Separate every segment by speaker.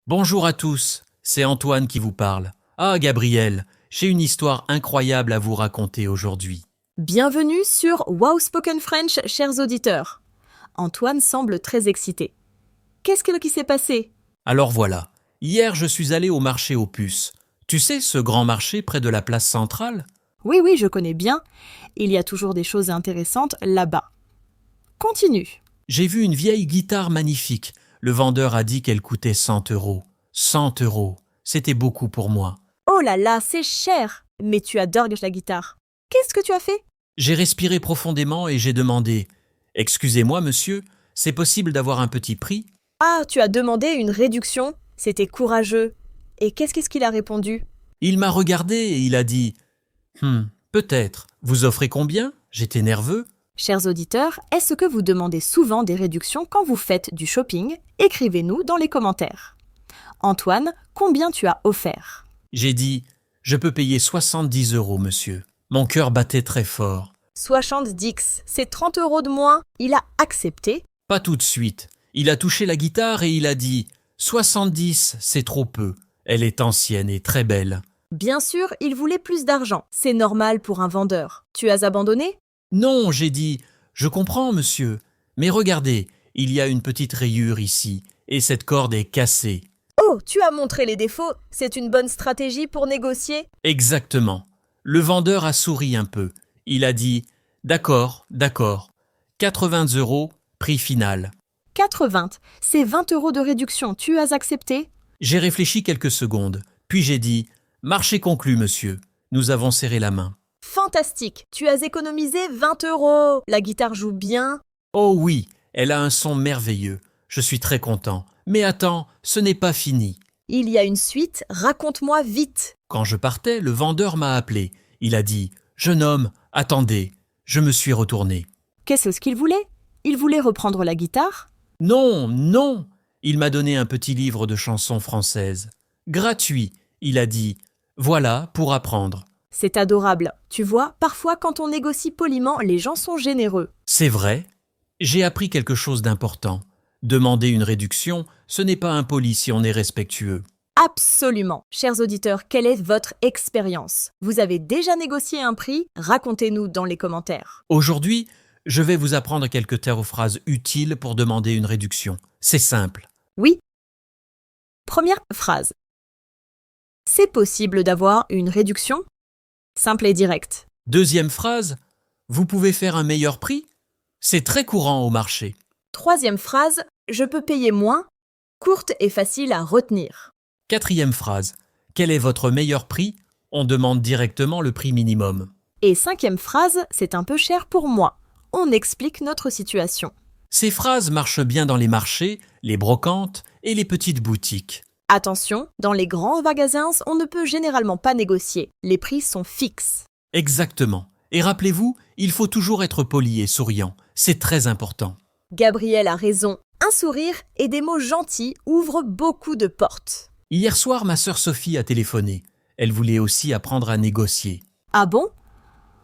Speaker 1: Bonjour à tous, c'est Antoine qui vous parle. Ah Gabriel, j'ai une histoire incroyable à vous raconter aujourd'hui.
Speaker 2: Bienvenue sur Wow Spoken French, chers auditeurs. Antoine semble très excité. Qu'est-ce qui s'est passé?
Speaker 1: Alors voilà, hier je suis allé au marché aux puces. Tu sais, ce grand marché près de la place centrale?
Speaker 2: Oui, je connais bien. Il y a toujours des choses intéressantes là-bas. Continue.
Speaker 1: J'ai vu une vieille guitare magnifique. Le vendeur a dit qu'elle coûtait 100 euros. 100 euros, c'était beaucoup pour moi.
Speaker 2: Oh là là, c'est cher. Mais tu adores la guitare. Qu'est-ce que tu as fait?
Speaker 1: J'ai respiré profondément et j'ai demandé « Excusez-moi monsieur, c'est possible d'avoir un petit prix ?»
Speaker 2: Ah, tu as demandé une réduction. C'était courageux. Et qu'est-ce qu'il a répondu?
Speaker 1: Il m'a regardé et il a dit « Peut-être. Vous offrez combien ?» J'étais nerveux.
Speaker 2: Chers auditeurs, est-ce que vous demandez souvent des réductions quand vous faites du shopping? Écrivez-nous dans les commentaires. Antoine, combien tu as offert?
Speaker 1: J'ai dit « Je peux payer 70 euros, monsieur. » Mon cœur battait très fort.
Speaker 2: 70, c'est 30 euros de moins. Il a accepté.
Speaker 1: Pas tout de suite. Il a touché la guitare et il a dit « 70, c'est trop peu. Elle est ancienne et très belle. »
Speaker 2: Bien sûr, il voulait plus d'argent. C'est normal pour un vendeur. Tu as abandonné?
Speaker 1: Non, j'ai dit « Je comprends, monsieur. Mais regardez, il y a une petite rayure ici et cette corde est cassée. »
Speaker 2: Oh, tu as montré les défauts. C'est une bonne stratégie pour négocier.
Speaker 1: Exactement. Le vendeur a souri un peu. Il a dit « D'accord. 80 euros, prix final. »
Speaker 2: 80, c'est 20 euros de réduction. Tu as accepté?
Speaker 1: J'ai réfléchi quelques secondes, puis j'ai dit « Marché conclu, monsieur. » Nous avons serré la main.
Speaker 2: Fantastique. Tu as économisé 20 euros. La guitare joue bien.
Speaker 1: Oh oui, elle a un son merveilleux. Je suis très content. Mais attends, ce n'est pas fini.
Speaker 2: Il y a une suite. Raconte-moi vite.
Speaker 1: Quand je partais, le vendeur m'a appelé. Il a dit « Jeune homme, attendez. » Je me suis retourné.
Speaker 2: Qu'est-ce qu'il voulait? Il voulait reprendre la guitare?
Speaker 1: Non. Il m'a donné un petit livre de chansons françaises. Gratuit, il a dit « Voilà pour apprendre. »
Speaker 2: C'est adorable. Tu vois, parfois quand on négocie poliment, les gens sont généreux.
Speaker 1: C'est vrai. J'ai appris quelque chose d'important. Demander une réduction, ce n'est pas impoli si on est respectueux.
Speaker 2: Absolument. Chers auditeurs, quelle est votre expérience? Vous avez déjà négocié un prix? Racontez-nous dans les commentaires.
Speaker 1: Aujourd'hui, je vais vous apprendre quelques phrases utiles pour demander une réduction. C'est simple.
Speaker 2: Oui. Première phrase. C'est possible d'avoir une réduction? Simple et direct.
Speaker 1: Deuxième phrase. Vous pouvez faire un meilleur prix? C'est très courant au marché.
Speaker 2: Troisième phrase. Je peux payer moins? Courte et facile à retenir.
Speaker 1: Quatrième phrase. Quel est votre meilleur prix? On demande directement le prix minimum.
Speaker 2: Et cinquième phrase. C'est un peu cher pour moi. On explique notre situation.
Speaker 1: Ces phrases marchent bien dans les marchés, les brocantes et les petites boutiques.
Speaker 2: Attention, dans les grands magasins, on ne peut généralement pas négocier. Les prix sont fixes.
Speaker 1: Exactement. Et rappelez-vous, il faut toujours être poli et souriant. C'est très important.
Speaker 2: Gabriel a raison. Un sourire et des mots gentils ouvrent beaucoup de portes.
Speaker 1: Hier soir, ma sœur Sophie a téléphoné. Elle voulait aussi apprendre à négocier.
Speaker 2: Ah bon?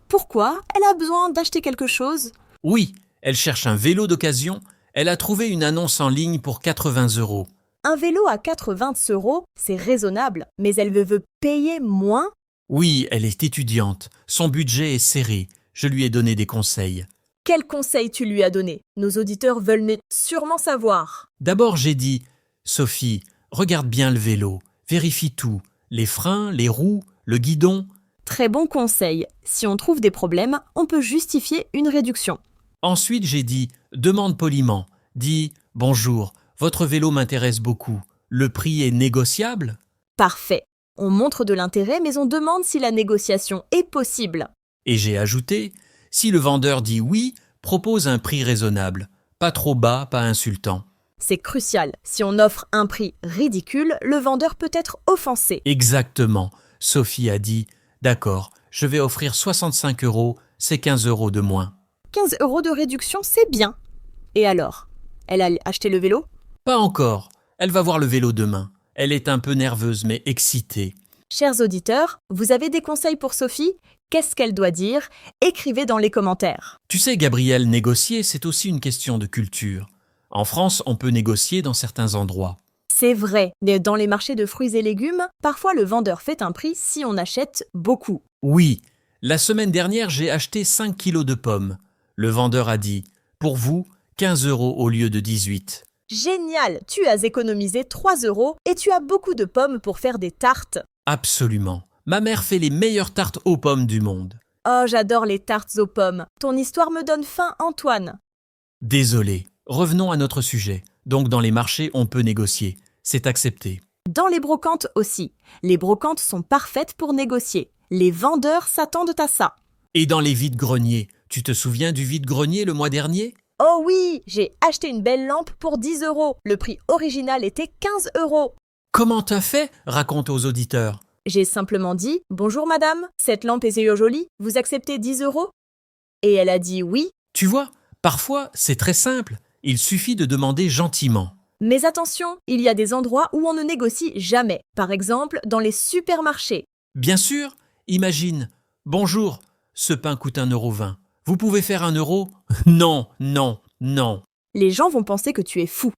Speaker 2: Pourquoi? Elle a besoin d'acheter quelque chose?
Speaker 1: Oui, elle cherche un vélo d'occasion. Elle a trouvé une annonce en ligne pour 80 euros.
Speaker 2: Un vélo à 80 euros, c'est raisonnable, mais elle veut payer moins?
Speaker 1: Oui, elle est étudiante. Son budget est serré. Je lui ai donné des conseils.
Speaker 2: Quels conseils tu lui as donné? Nos auditeurs veulent sûrement savoir.
Speaker 1: D'abord, j'ai dit « Sophie, regarde bien le vélo. Vérifie tout. Les freins, les roues, le guidon. »
Speaker 2: Très bon conseil. Si on trouve des problèmes, on peut justifier une réduction.
Speaker 1: Ensuite, j'ai dit « Demande poliment. Dis « Bonjour, votre vélo m'intéresse beaucoup. Le prix est négociable ?»
Speaker 2: Parfait. On montre de l'intérêt, mais on demande si la négociation est possible.
Speaker 1: Et j'ai ajouté « Si le vendeur dit oui, propose un prix raisonnable. Pas trop bas, pas insultant. »
Speaker 2: C'est crucial. Si on offre un prix ridicule, le vendeur peut être offensé.
Speaker 1: Exactement. Sophie a dit « D'accord, je vais offrir 65 euros, c'est 15 euros de moins. »
Speaker 2: 15 euros de réduction, c'est bien. Et alors? Elle a acheté le vélo?
Speaker 1: Pas encore. Elle va voir le vélo demain. Elle est un peu nerveuse mais excitée.
Speaker 2: Chers auditeurs, vous avez des conseils pour Sophie? Qu'est-ce qu'elle doit dire? Écrivez dans les commentaires.
Speaker 1: Tu sais, Gabriel, négocier, c'est aussi une question de culture. En France, on peut négocier dans certains endroits.
Speaker 2: C'est vrai, mais dans les marchés de fruits et légumes, parfois le vendeur fait un prix si on achète beaucoup.
Speaker 1: Oui, la semaine dernière, j'ai acheté 5 kilos de pommes. Le vendeur a dit, pour vous, 15 € au lieu de 18.
Speaker 2: Génial, tu as économisé 3 € et tu as beaucoup de pommes pour faire des tartes.
Speaker 1: Absolument. Ma mère fait les meilleures tartes aux pommes du monde.
Speaker 2: Oh, j'adore les tartes aux pommes. Ton histoire me donne faim, Antoine.
Speaker 1: Désolé. Revenons à notre sujet. Donc dans les marchés, on peut négocier. C'est accepté.
Speaker 2: Dans les brocantes aussi. Les brocantes sont parfaites pour négocier. Les vendeurs s'attendent à ça.
Speaker 1: Et dans les vides-greniers, tu te souviens du vide-grenier le mois dernier?
Speaker 2: Oh oui, j'ai acheté une belle lampe pour 10 €. Le prix original était 15 €.
Speaker 1: Comment t'as fait? Raconte aux auditeurs.
Speaker 2: J'ai simplement dit « Bonjour madame, cette lampe est jolie, vous acceptez 10 € ?» Et elle a dit oui.
Speaker 1: Tu vois, parfois, c'est très simple. Il suffit de demander gentiment.
Speaker 2: Mais attention, il y a des endroits où on ne négocie jamais. Par exemple, dans les supermarchés.
Speaker 1: Bien sûr, imagine. Bonjour, ce pain coûte 1,20 €. Vous pouvez faire 1 €? Non, non, non.
Speaker 2: Les gens vont penser que tu es fou.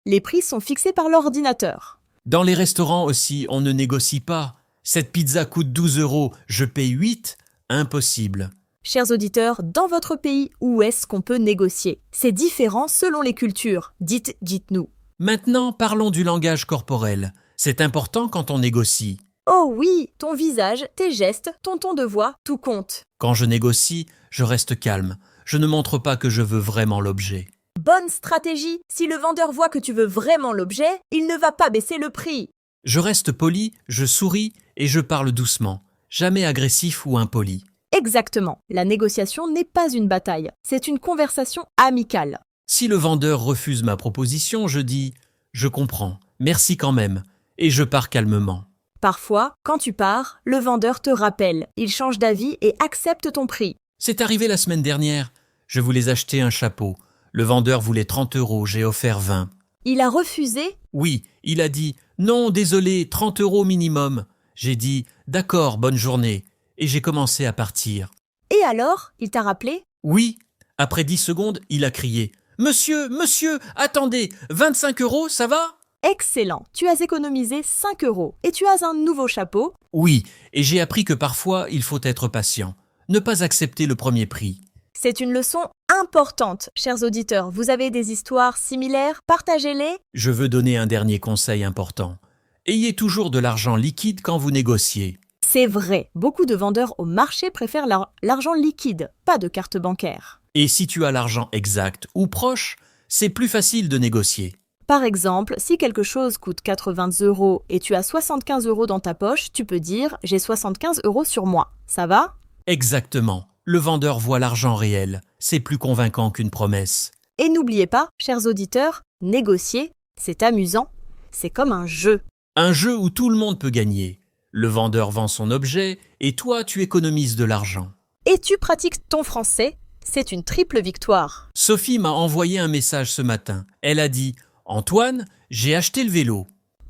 Speaker 2: Les prix sont fixés par l'ordinateur.
Speaker 1: Dans les restaurants aussi, on ne négocie pas. Cette pizza coûte 12 €, je paye 8? Impossible.
Speaker 2: Chers auditeurs, dans votre pays, où est-ce qu'on peut négocier? C'est différent selon les cultures. Dites-nous.
Speaker 1: Maintenant, parlons du langage corporel. C'est important quand on négocie.
Speaker 2: Oh oui, ton visage, tes gestes, ton ton de voix, tout compte.
Speaker 1: Quand je négocie, je reste calme. Je ne montre pas que je veux vraiment l'objet.
Speaker 2: Bonne stratégie. Si le vendeur voit que tu veux vraiment l'objet, il ne va pas baisser le prix.
Speaker 1: Je reste poli, je souris et je parle doucement. Jamais agressif ou impoli.
Speaker 2: Exactement. La négociation n'est pas une bataille. C'est une conversation amicale.
Speaker 1: Si le vendeur refuse ma proposition, je dis « Je comprends, merci quand même » et je pars calmement.
Speaker 2: Parfois, quand tu pars, le vendeur te rappelle. Il change d'avis et accepte ton prix.
Speaker 1: C'est arrivé la semaine dernière. Je voulais acheter un chapeau. Le vendeur voulait 30 €, j'ai offert 20.
Speaker 2: Il a refusé?
Speaker 1: Oui, il a dit « Non, désolé, 30 € minimum ». J'ai dit « D'accord, bonne journée » et j'ai commencé à partir.
Speaker 2: Et alors, il t'a rappelé?
Speaker 1: Oui, après 10 secondes, il a crié « Monsieur, monsieur, attendez, 25 €, ça va ?»
Speaker 2: Excellent, tu as économisé 5 € et tu as un nouveau chapeau.
Speaker 1: Oui, et j'ai appris que parfois, il faut être patient. Ne pas accepter le premier prix.
Speaker 2: C'est une leçon importante, chers auditeurs. Vous avez des histoires similaires? Partagez-les.
Speaker 1: Je veux donner un dernier conseil important. Ayez toujours de l'argent liquide quand vous négociez.
Speaker 2: C'est vrai, beaucoup de vendeurs au marché préfèrent l'argent liquide, pas de carte bancaire.
Speaker 1: Et si tu as l'argent exact ou proche, c'est plus facile de négocier.
Speaker 2: Par exemple, si quelque chose coûte 80 € et tu as 75 € dans ta poche, tu peux dire « j'ai 75 € sur moi ». Ça va?
Speaker 1: Exactement. Le vendeur voit l'argent réel. C'est plus convaincant qu'une promesse.
Speaker 2: Et n'oubliez pas, chers auditeurs, négocier, c'est amusant. C'est comme un jeu.
Speaker 1: Un jeu où tout le monde peut gagner. Le vendeur vend son objet et toi, tu économises de l'argent.
Speaker 2: Et tu pratiques ton français, c'est une triple victoire.
Speaker 1: Sophie m'a envoyé un message ce matin. Elle a dit « Antoine, j'ai acheté le vélo. »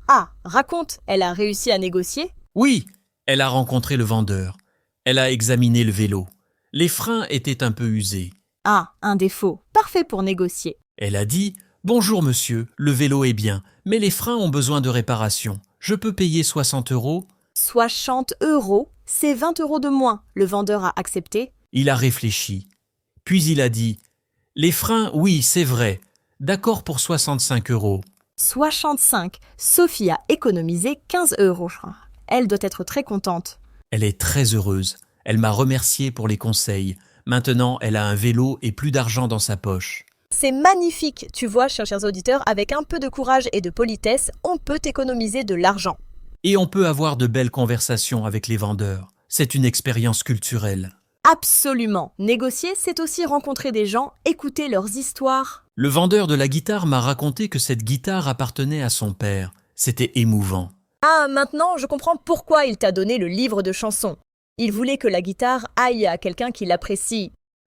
Speaker 2: Ah, raconte, elle a réussi à négocier?
Speaker 1: Oui, elle a rencontré le vendeur. Elle a examiné le vélo. Les freins étaient un peu usés.
Speaker 2: Ah, un défaut, parfait pour négocier.
Speaker 1: Elle a dit « Bonjour monsieur, le vélo est bien, mais les freins ont besoin de réparation. Je peux payer 60 €.
Speaker 2: 60 €, c'est 20 € de moins. Le vendeur a accepté.
Speaker 1: Il a réfléchi. Puis il a dit « Les freins, oui, c'est vrai. D'accord pour 65 €.
Speaker 2: 65. Sophie a économisé 15 €. Elle doit être très contente.
Speaker 1: Elle est très heureuse. Elle m'a remercié pour les conseils. Maintenant, elle a un vélo et plus d'argent dans sa poche.
Speaker 2: C'est magnifique. Tu vois, chers auditeurs, avec un peu de courage et de politesse, on peut économiser de l'argent.
Speaker 1: Et on peut avoir de belles conversations avec les vendeurs. C'est une expérience culturelle.
Speaker 2: Absolument. Négocier, c'est aussi rencontrer des gens, écouter leurs histoires.
Speaker 1: Le vendeur de la guitare m'a raconté que cette guitare appartenait à son père. C'était émouvant.
Speaker 2: Ah, maintenant, je comprends pourquoi il t'a donné le livre de chansons. Il voulait que la guitare aille à quelqu'un qui l'apprécie.